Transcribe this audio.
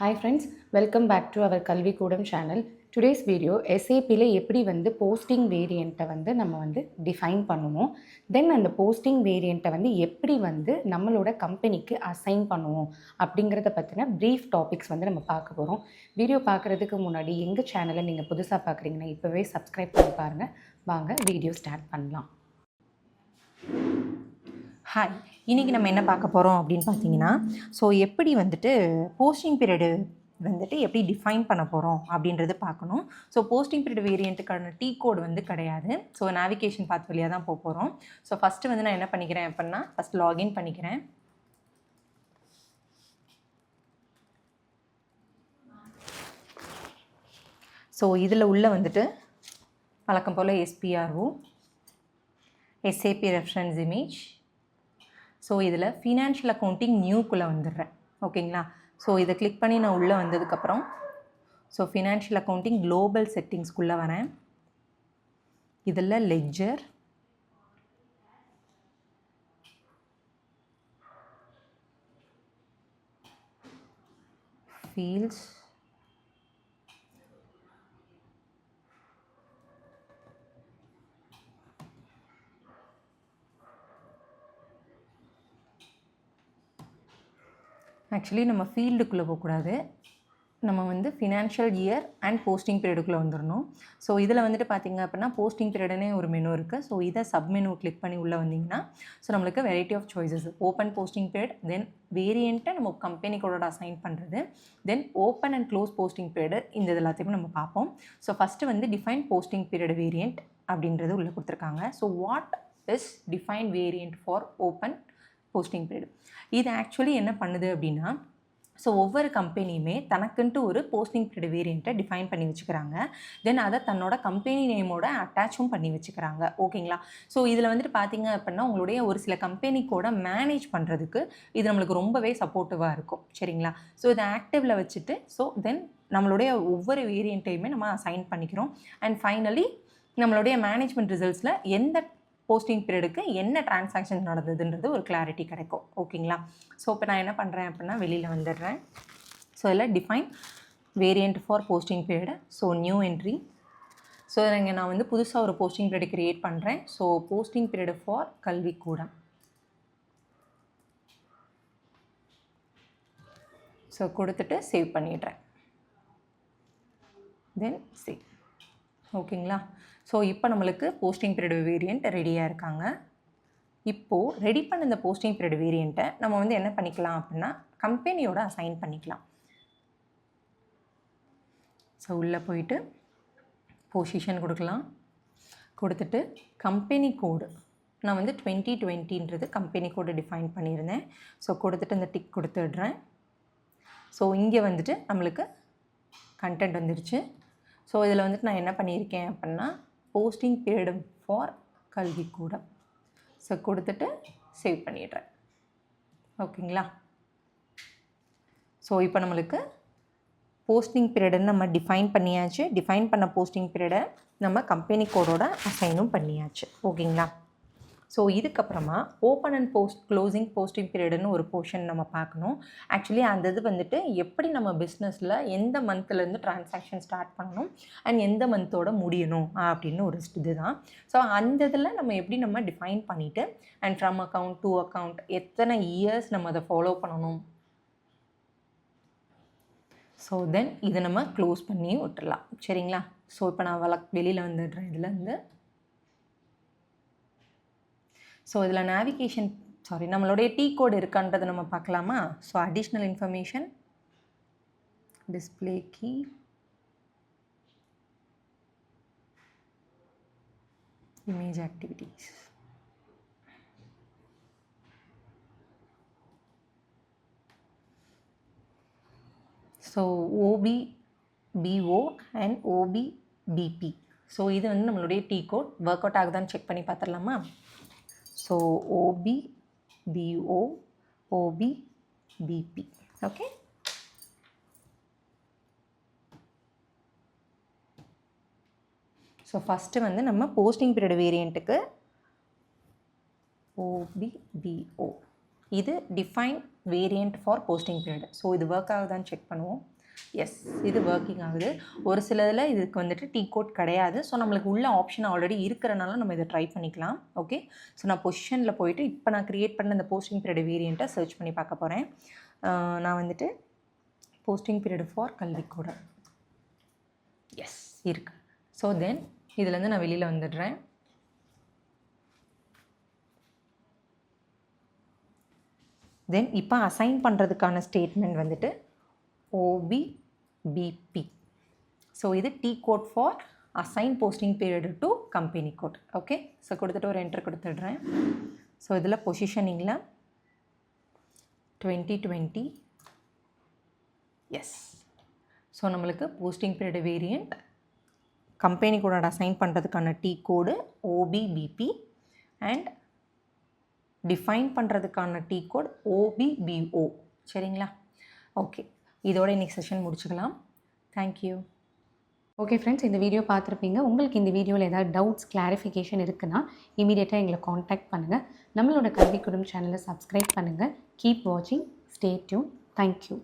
Hi friends, welcome back to our கல்வி கூடம் channel. Today's video எஸ்ஏபியில் எப்படி போஸ்டிங் வேரியண்ட்டை நம்ம டிஃபைன் பண்ணுவோம். தென் அந்த போஸ்டிங் வேரியண்ட்டை எப்படி நம்மளோட கம்பெனிக்கு அசைன் பண்ணுவோம் அப்படிங்கிறத பற்றின ப்ரீஃப் டாபிக்ஸ் நம்ம பார்க்க போகிறோம். வீடியோ பார்க்குறதுக்கு முன்னாடி எங்கள் சேனலை நீங்கள் புதுசாக பார்க்குறீங்கன்னா இப்போவே சப்ஸ்கிரைப் பண்ணி பாருங்கள். வாங்க வீடியோ ஸ்டார்ட் பண்ணலாம். ஹாய், இன்றைக்கி நம்ம என்ன பார்க்க போகிறோம் அப்படின்னு பார்த்தீங்கன்னா, எப்படி போஸ்டிங் பீரியடு எப்படி டிஃபைன் பண்ண போகிறோம் அப்படின்றது பார்க்கணும். போஸ்டிங் பீரியட் வேரியண்ட்டுக்கான டீ கோடு கிடையாது. நேவிகேஷன் பாத் வழியாக தான் போக போகிறோம். ஃபஸ்ட்டு நான் என்ன பண்ணிக்கிறேன் அப்படின்னா, ஃபஸ்ட் லாகின் பண்ணிக்கிறேன். இதில் உள்ள வழக்கம் போல் SPRO, SAP ரெஃபரன்ஸ் இமேஜ். இதில் ஃபினான்ஷியல் அக்கௌண்டிங் நியூக்குள்ளே வந்துடுறேன். ஓகேங்களா? இதை கிளிக் பண்ணி நான் உள்ளே வந்ததுக்கப்புறம் ஃபினான்ஷியல் அக்கௌண்டிங் குளோபல் செட்டிங்ஸ்குள்ளே வரேன். இதில் லெட்ஜர், ஃபீல்ட்ஸ், ஆக்சுவலி நம்ம ஃபீல்டுக்குள்ளே போகக்கூடாது. நம்ம ஃபினான்ஷியல் இயர் அண்ட் போஸ்டிங் பீரியடுக்குள்ளே வந்துடணும். இதில் பார்த்திங்க அப்படின்னா போஸ்டிங் பீரியடுனே ஒரு மெனு இருக்குது. இதை சப் மெனு கிளிக் பண்ணி உள்ளே வந்தீங்கன்னா நம்மளுக்கு variety of choices, open posting period, then வேரியண்ட்டை நம்ம கம்பெனி கோடோட அசைன் பண்ணுறது, then open and close posting period, இந்த இது எல்லாத்தையும் நம்ம பார்ப்போம். First define posting period variant அப்படின்றது உள்ளே கொடுத்துருக்காங்க. What is define variant for open posting period? இது ஆக்சுவலி என்ன பண்ணுது அப்படின்னா, ஒவ்வொரு கம்பெனியுமே தனக்குன்ட்டு ஒரு போஸ்டிங் பீரியட் வேரியண்ட்டை டிஃபைன் பண்ணி வச்சுக்கிறாங்க. தென் அதை தன்னோட கம்பெனி நேமோட அட்டாச்சும் பண்ணி வச்சுக்கிறாங்க. ஓகேங்களா? இதில் பார்த்திங்க அப்படின்னா உங்களுடைய ஒரு சில கம்பெனிக்கோட மேனேஜ் பண்ணுறதுக்கு இது நம்மளுக்கு ரொம்பவே சப்போர்ட்டிவாக இருக்கும். சரிங்களா? இதை ஆக்டிவில் வச்சுட்டு தென் நம்மளுடைய ஒவ்வொரு வேரியண்ட்டையுமே நம்ம அசைன் பண்ணிக்கிறோம். அண்ட் ஃபைனலி நம்மளுடைய மேனேஜ்மெண்ட் ரிசல்ட்ஸில் எந்த போஸ்டிங் பீரியடுக்கு என்ன டிரான்சாக்ஷன் நடந்ததுன்றது ஒரு கிளாரிட்டி கிடைக்கும். ஓகேங்களா? இப்போ நான் என்ன பண்ணுறேன் அப்படின்னா வெளியில் வந்துடுறேன். இதில் define variant for posting period. New entry. இங்கே நான் புதுசாக ஒரு போஸ்டிங் பீரியட் க்ரியேட் பண்ணுறேன். போஸ்டிங் பீரியடு ஃபார் கல்விக்கூடம். கொடுத்துட்டு சேவ் பண்ணிடுறேன். Then save. ஓகேங்களா? இப்போ நம்மளுக்கு போஸ்டிங் பீரியட் வேரியண்ட் ரெடியாக இருக்காங்க. இப்போது ரெடி பண்ண இந்த போஸ்டிங் பீரியட் வேரியண்ட்டை நம்ம என்ன பண்ணிக்கலாம் அப்படின்னா கம்பெனியோட அசைன் பண்ணிக்கலாம். உள்ளே போயிட்டு பொசிஷன் கொடுக்கலாம். கொடுத்துட்டு கம்பெனி கோடு நான் 2020ன்றது கம்பெனி கோடு டிஃபைன் பண்ணியிருந்தேன். கொடுத்துட்டு இந்த டிக் கொடுத்துடுறேன். இங்கே நம்மளுக்கு கண்டென்ட் வந்துடுச்சு. இதில் நான் என்ன பண்ணியிருக்கேன் அப்படின்னா போஸ்டிங் பீரியடு ஃபார் கல்விக்கூடம். கொடுத்துட்டு சேவ் பண்ணிடுறேன். ஓகேங்களா? இப்போ நம்மளுக்கு போஸ்டிங் பீரியடுன்னு நம்ம டிஃபைன் பண்ணியாச்சு. டிஃபைன் பண்ண போஸ்டிங் பீரியடை நம்ம கம்பெனி கோடோட அசைனும் பண்ணியாச்சு. ஓகேங்களா? இதுக்கப்புறமா ஓப்பன் அண்ட் க்ளோசிங் போஸ்டிங் பீரியடுன்னு ஒரு போர்ஷன் நம்ம பார்க்கணும். ஆக்சுவலி அந்த இது எப்படி நம்ம பிஸ்னஸில் எந்த மந்த்லேருந்து டிரான்சாக்ஷன் ஸ்டார்ட் பண்ணணும் அண்ட் எந்த மந்தோட முடியணும் அப்படின்னு ஒரு இது தான். அந்த இதில் நம்ம எப்படி நம்ம டிஃபைன் பண்ணிவிட்டு and from account to account எத்தனை இயர்ஸ் நம்ம அதை ஃபாலோ பண்ணணும். தென் இதை நம்ம க்ளோஸ் பண்ணி விட்டுடலாம். சரிங்களா? இப்போ நான் வெளியில் வந்துடுறேன். இதுலேருந்து இதில் நேவிகேஷன் நம்மளுடைய டீ கோடு இருக்கான்றதை நம்ம பார்க்கலாமா? Additional information, display key, image activities. OBBO and OBBP. இது நம்மளுடைய டீ கோட் ஒர்க் அவுட் ஆகுதான்னு செக் பண்ணி பார்த்துடலாமா? OBBO, OBBP. ஓகே? ஃபஸ்ட்டு நம்ம போஸ்டிங் பீரியட் வேரியண்ட்டுக்கு OBBO இது define variant for posting period. இது ஒர்க் ஆகுதான்னு செக் பண்ணுவோம். எஸ், இது ஒர்க்கிங் ஆகுது. ஒரு சிலதில் இதுக்கு வந்துட்டு டீ கோட் கிடையாது. ஸோ நம்மளுக்கு உள்ள ஆப்ஷன் ஆல்ரெடி இருக்கிறனால நம்ம இதை ட்ரை பண்ணிக்கலாம். ஓகே, ஸோ நான் பொசிஷனில் போயிட்டு இப்போ நான் க்ரியேட் பண்ண இந்த போஸ்டிங் பீரியட் வேரியண்ட்டை சர்ச் பண்ணி பார்க்க போகிறேன். நான் வந்துட்டு போஸ்டிங் பீரியட் ஃபார் கல்விக்கூடம், எஸ் இருக்கு. ஸோ தென் இதுலேருந்து நான் வெளியில் வந்துடுறேன். தென் இப்போ அசைன் பண்ணுறதுக்கான ஸ்டேட்மெண்ட் வந்துட்டு OBBP. ஸோ இது T code for assign posting period to company code. Okay, so கொடுத்துட்டு ஒரு என்ட்ரு கொடுத்துட்றேன். ஸோ இதில் பொசிஷனிங்கில் 2020, எஸ். ஸோ நம்மளுக்கு போஸ்டிங் பீரியட் வேரியண்ட் கம்பெனி கோடோட அசைன் பண்ணுறதுக்கான T code OBBP and define பண்ணுறதுக்கான T கோட் OBBO. சரிங்களா? ஓகே, இதோட இன்றைக்கி செஷன் முடிச்சுக்கலாம். தேங்க்யூ. ஓகே ஃப்ரெண்ட்ஸ், இந்த வீடியோ பார்த்துருப்பீங்க. உங்களுக்கு இந்த வீடியோவில் ஏதாவது டவுட்ஸ், கிளாரிஃபிகேஷன் இருக்குன்னா இமீடியட்டாக எங்களை காண்டாக்ட் பண்ணுங்கள். நம்மளோட கல்விக்கூடம் சேனலை சப்ஸ்கிரைப் பண்ணுங்கள். கீப் வாட்சிங், ஸ்டே டியூன். தேங்க்யூ.